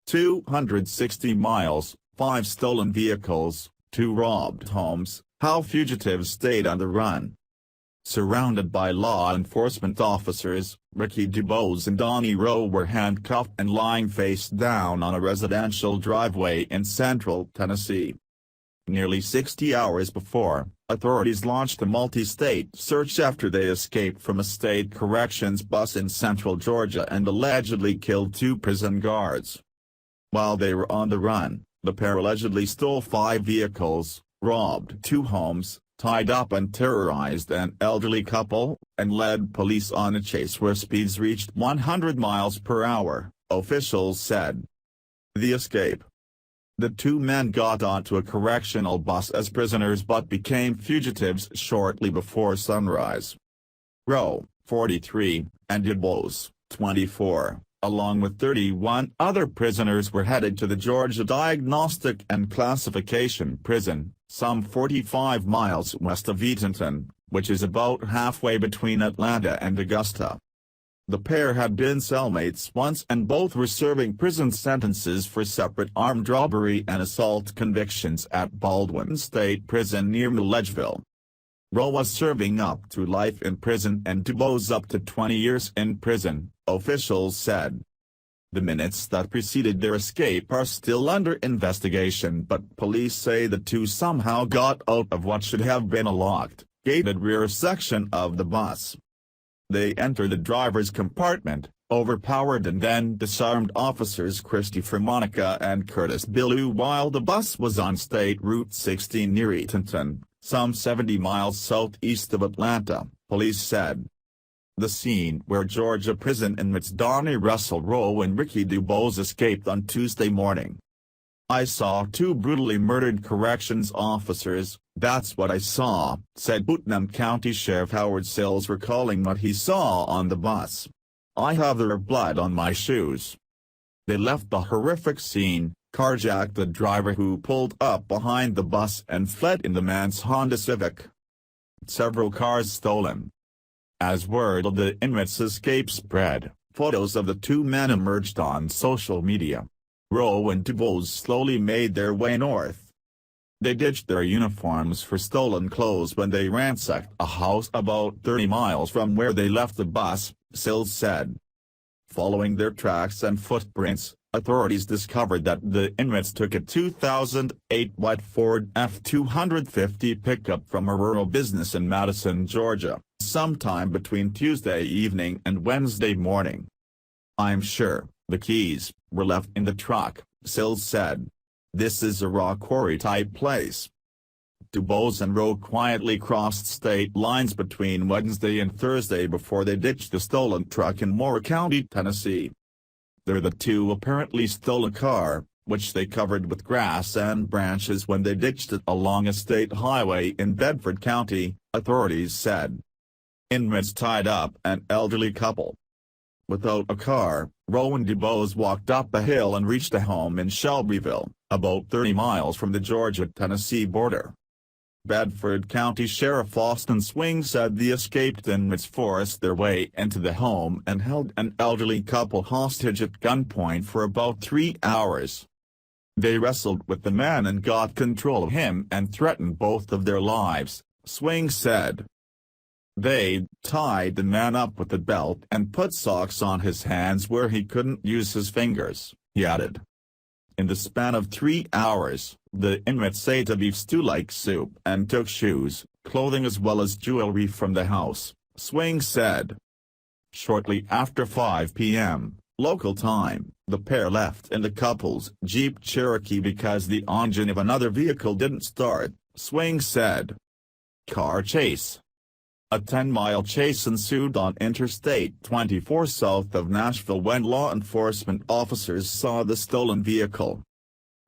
260 miles, 5 stolen vehicles, 2 robbed homes, how fugitives stayed on the run. Surrounded by law enforcement officers, Ricky DuBose and Donnie Rowe were handcuffed and lying face down on a residential driveway in central Tennessee. Nearly 60 hours before, authorities launched a multi-state search after they escaped from a state corrections bus in central Georgia and allegedly killed 2 prison guards. While they were on the run, the pair allegedly stole 5 vehicles, robbed 2 homes, tied up and terrorized an elderly couple, and led police on a chase where speeds reached 100 miles per hour, officials said. The escape. The 2 men got onto a correctional bus as prisoners but became fugitives shortly before sunrise. Rowe, 43, and DuBose, 24, along with 31 other prisoners were headed to the Georgia Diagnostic and Classification Prison, some 45 miles west of Eatonton, which is about halfway between Atlanta and Augusta. The pair had been cellmates once and both were serving prison sentences for separate armed robbery and assault convictions at Baldwin State Prison near Milledgeville. Rowe was serving up to life in prison and DuBose up to 20 years in prison, officials said. The minutes that preceded their escape are still under investigation, but police say the 2 somehow got out of what should have been a locked, gated rear section of the bus. They entered the driver's compartment, overpowered and then disarmed officers Christopher Monica and Curtis Billou while the bus was on State Route 16 near Eatonton, some 70 miles southeast of Atlanta, police said. The scene where Georgia prison inmates Donnie Russell Rowe and Ricky DuBose escaped on Tuesday morning. I saw 2 brutally murdered corrections officers, that's what I saw, said Putnam County Sheriff Howard Sills recalling what he saw on the bus. I have their blood on my shoes. They left the horrific scene, carjacked the driver who pulled up behind the bus and fled in the man's Honda Civic. Several cars stolen. As word of the inmates' escape spread, photos of the 2 men emerged on social media. Rowe and DuBose slowly made their way north. They ditched their uniforms for stolen clothes when they ransacked a house about 30 miles from where they left the bus, Sills said. Following their tracks and footprints, authorities discovered that the inmates took a 2008 white Ford F-250 pickup from a rural business in Madison, Georgia, sometime between Tuesday evening and Wednesday morning. I'm sure the keys were left in the truck, Sills said. This is a raw quarry-type place. DuBose and Rowe quietly crossed state lines between Wednesday and Thursday before they ditched the stolen truck in Moore County, Tennessee. There the 2 apparently stole a car, which they covered with grass and branches when they ditched it along a state highway in Bedford County, authorities said. Inmates tied up an elderly couple. Without a car, Rowe and DuBose walked up a hill and reached a home in Shelbyville, about 30 miles from the Georgia-Tennessee border. Bedford County Sheriff Austin Swing said the escaped inmates forced their way into the home and held an elderly couple hostage at gunpoint for about 3 hours. They wrestled with the man and got control of him and threatened both of their lives, Swing said. They tied the man up with a belt and put socks on his hands where he couldn't use his fingers, he added. In the span of 3 hours, the inmates ate a beef stew-like soup and took shoes, clothing as well as jewelry from the house, Swing said. Shortly after 5 p.m., local time, the pair left in the couple's Jeep Cherokee because the engine of another vehicle didn't start, Swing said. Car chase. A 10-mile chase ensued on Interstate 24 south of Nashville when law enforcement officers saw the stolen vehicle.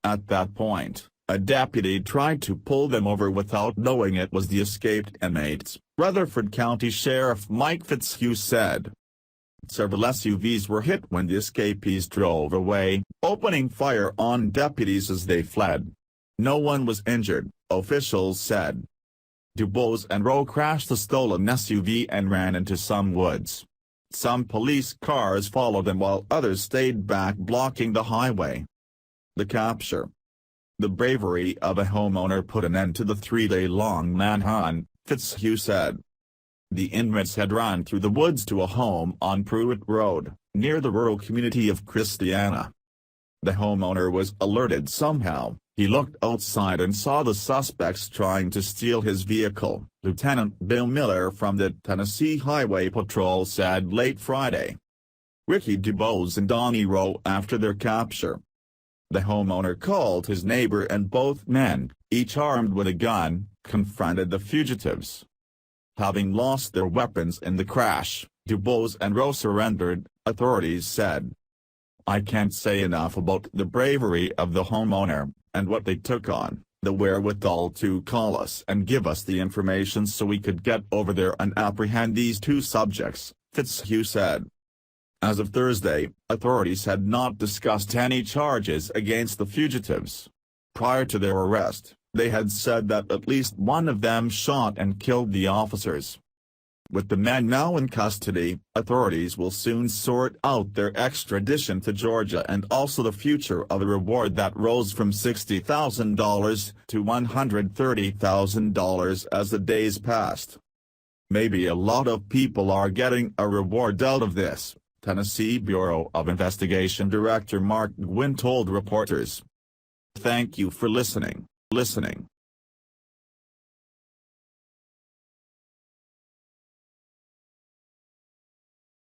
At that point, a deputy tried to pull them over without knowing it was the escaped inmates, Rutherford County Sheriff Mike Fitzhugh said. Several SUVs were hit when the escapees drove away, opening fire on deputies as they fled. No one was injured, officials said. DuBose and Rowe crashed the stolen SUV and ran into some woods. Some police cars followed them while others stayed back blocking the highway. The capture. The bravery of a homeowner put an end to the 3-day-long manhunt, Fitzhugh said. The inmates had run through the woods to a home on Pruitt Road, near the rural community of Christiana. The homeowner was alerted somehow. He looked outside and saw the suspects trying to steal his vehicle, Lieutenant Bill Miller from the Tennessee Highway Patrol said late Friday. Ricky DuBose and Donnie Rowe after their capture. The homeowner called his neighbor and both men, each armed with a gun, confronted the fugitives. Having lost their weapons in the crash, DuBose and Rowe surrendered, authorities said. I can't say enough about the bravery of the homeowner, and what they took on, the wherewithal to call us and give us the information so we could get over there and apprehend these two subjects, Fitzhugh said. As of Thursday, authorities had not discussed any charges against the fugitives. Prior to their arrest, they had said that at least one of them shot and killed the officers. With the men now in custody, authorities will soon sort out their extradition to Georgia and also the future of a reward that rose from $60,000 to $130,000 as the days passed. Maybe a lot of people are getting a reward out of this, Tennessee Bureau of Investigation Director Mark Gwynn told reporters. Thank you for listening.